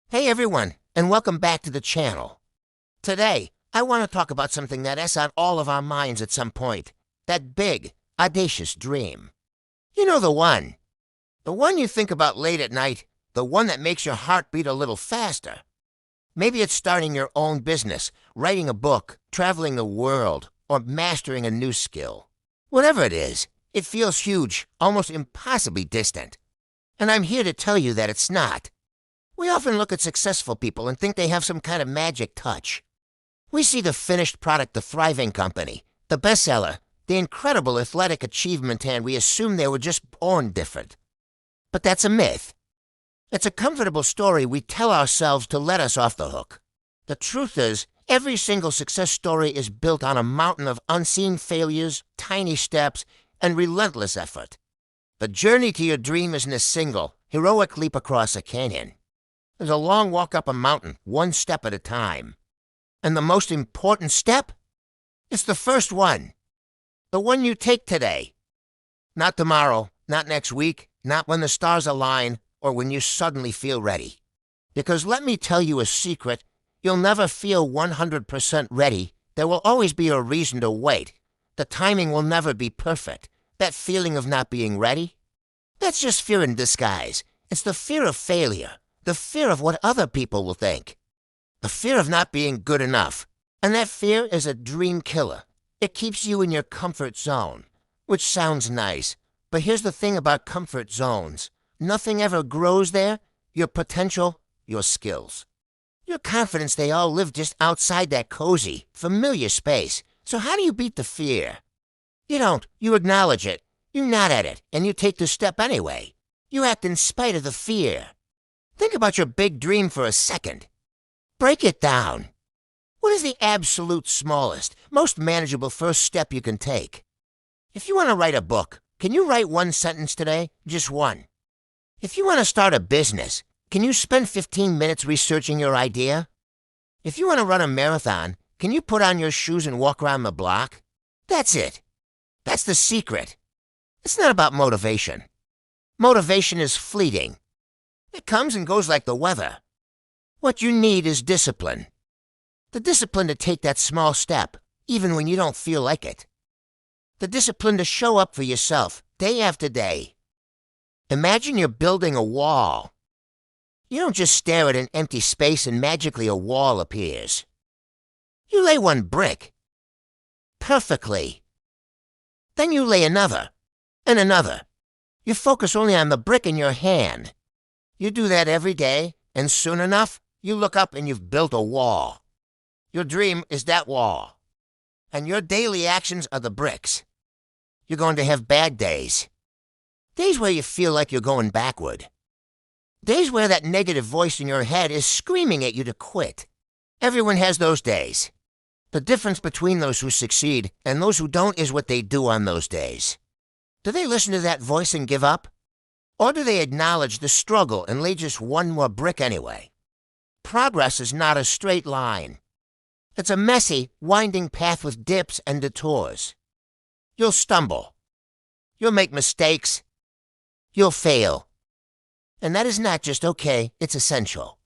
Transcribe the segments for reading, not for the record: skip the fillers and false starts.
Hey everyone, and welcome back to the channel. Today, I want to talk about something that is on all of our minds at some point. That big, audacious dream. You know the one. The one you think about late at night, the one that makes your heart beat a little faster. Maybe it's starting your own business, writing a book, traveling the world, or mastering a new skill. Whatever it is, it feels huge, almost impossibly distant. And I'm here to tell you that it's not. We often look at successful people and think they have some kind of magic touch. We see the finished product, the thriving company, the bestseller, the incredible athletic achievement, and we assume they were just born different. But that's a myth. It's a comfortable story we tell ourselves to let us off the hook. The truth is, every single success story is built on a mountain of unseen failures, tiny steps, and relentless effort. The journey to your dream isn't a single, heroic leap across a canyon. There's a long walk up a mountain, one step at a time. And the most important step? It's the first one. The one you take today. Not tomorrow, not next week, not when the stars align, or when you suddenly feel ready. Because let me tell you a secret, you'll never feel 100% ready. There will always be a reason to wait. The timing will never be perfect. That feeling of not being ready? That's just fear in disguise. It's the fear of failure. The fear of what other people will think. The fear of not being good enough. And that fear is a dream killer. It keeps you in your comfort zone, which sounds nice. But here's the thing about comfort zones. Nothing ever grows there. Your potential, your skills. Your confidence, they all live just outside that cozy, familiar space. So how do you beat the fear? You don't. You acknowledge it. You nod at it, and you take the step anyway. You act in spite of the fear. Think about your big dream for a second. Break it down. What is the absolute smallest, most manageable first step you can take? If you want to write a book, can you write one sentence today? Just one. If you want to start a business, can you spend 15 minutes researching your idea? If you want to run a marathon, can you put on your shoes and walk around the block? That's it. That's the secret. It's not about motivation. Motivation is fleeting. It comes and goes like the weather. What you need is discipline. The discipline to take that small step, even when you don't feel like it. The discipline to show up for yourself, day after day. Imagine you're building a wall. You don't just stare at an empty space and magically a wall appears. You lay one brick. Perfectly. Then you lay another, and another. You focus only on the brick in your hand. You do that every day, and soon enough, you look up and you've built a wall. Your dream is that wall. And your daily actions are the bricks. You're going to have bad days. Days where you feel like you're going backward. Days where that negative voice in your head is screaming at you to quit. Everyone has those days. The difference between those who succeed and those who don't is what they do on those days. Do they listen to that voice and give up? Or do they acknowledge the struggle and lay just one more brick anyway? Progress is not a straight line. It's a messy, winding path with dips and detours. You'll stumble. You'll make mistakes. You'll fail. And that is not just okay, it's essential.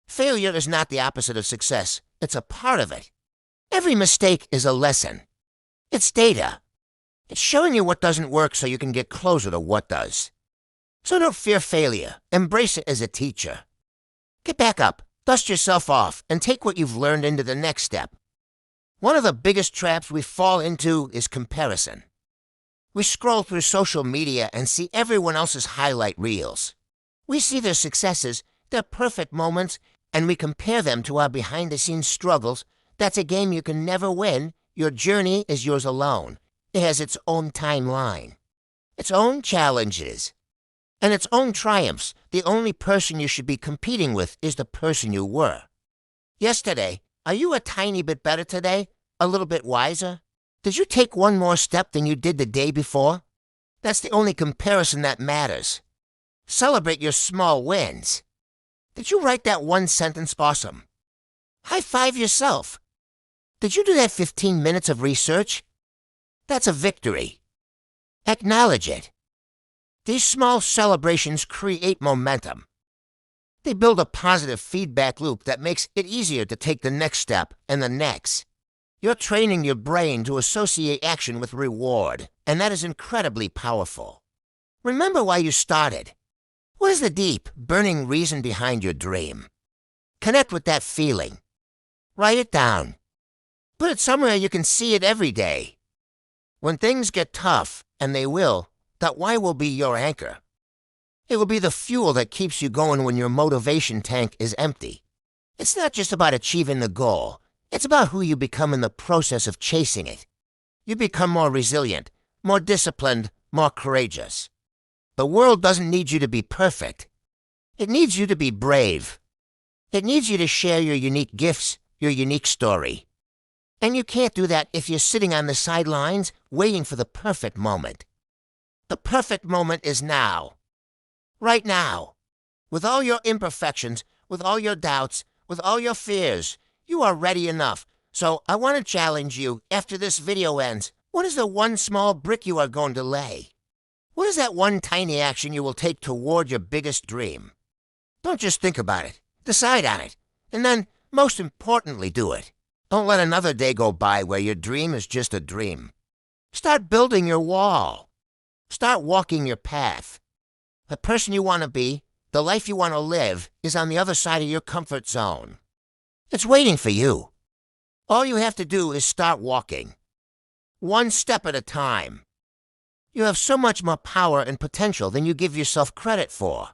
Failure is not the opposite of success. It's a part of it. Every mistake is a lesson. It's data. It's showing you what doesn't work so you can get closer to what does. So don't fear failure. Embrace it as a teacher. Get back up, dust yourself off, and take what you've learned into the next step. One of the biggest traps we fall into is comparison. We scroll through social media and see everyone else's highlight reels. We see their successes, their perfect moments, and we compare them to our behind-the-scenes struggles. That's a game you can never win. Your journey is yours alone. It has its own timeline, its own challenges, and its own triumphs. The only person you should be competing with is the person you were. Yesterday, are you a tiny bit better today? A little bit wiser? Did you take one more step than you did the day before? That's the only comparison that matters. Celebrate your small wins. Did you write that one sentence awesome? High-five yourself. Did you do that 15 minutes of research? That's a victory. Acknowledge it. These small celebrations create momentum. They build a positive feedback loop that makes it easier to take the next step and the next. You're training your brain to associate action with reward, and that is incredibly powerful. Remember why you started. What is the deep, burning reason behind your dream? Connect with that feeling. Write it down. Put it somewhere you can see it every day. When things get tough, and they will, that why will be your anchor. It will be the fuel that keeps you going when your motivation tank is empty. It's not just about achieving the goal. It's about who you become in the process of chasing it. You become more resilient, more disciplined, more courageous. The world doesn't need you to be perfect. It needs you to be brave. It needs you to share your unique gifts, your unique story. And you can't do that if you're sitting on the sidelines waiting for the perfect moment. The perfect moment is now. Right now. With all your imperfections, with all your doubts, with all your fears, you are ready enough. So I want to challenge you, after this video ends, what is the one small brick you are going to lay? What is that one tiny action you will take toward your biggest dream? Don't just think about it. Decide on it. And then, most importantly, do it. Don't let another day go by where your dream is just a dream. Start building your wall. Start walking your path. The person you want to be, the life you want to live, is on the other side of your comfort zone. It's waiting for you. All you have to do is start walking. One step at a time. You have so much more power and potential than you give yourself credit for.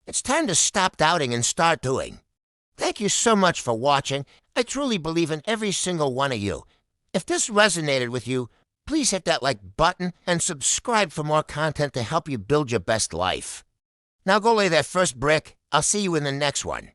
It's time to stop doubting and start doing. Thank you so much for watching. I truly believe in every single one of you. If this resonated with you, please hit that like button and subscribe for more content to help you build your best life. Now go lay that first brick. I'll see you in the next one.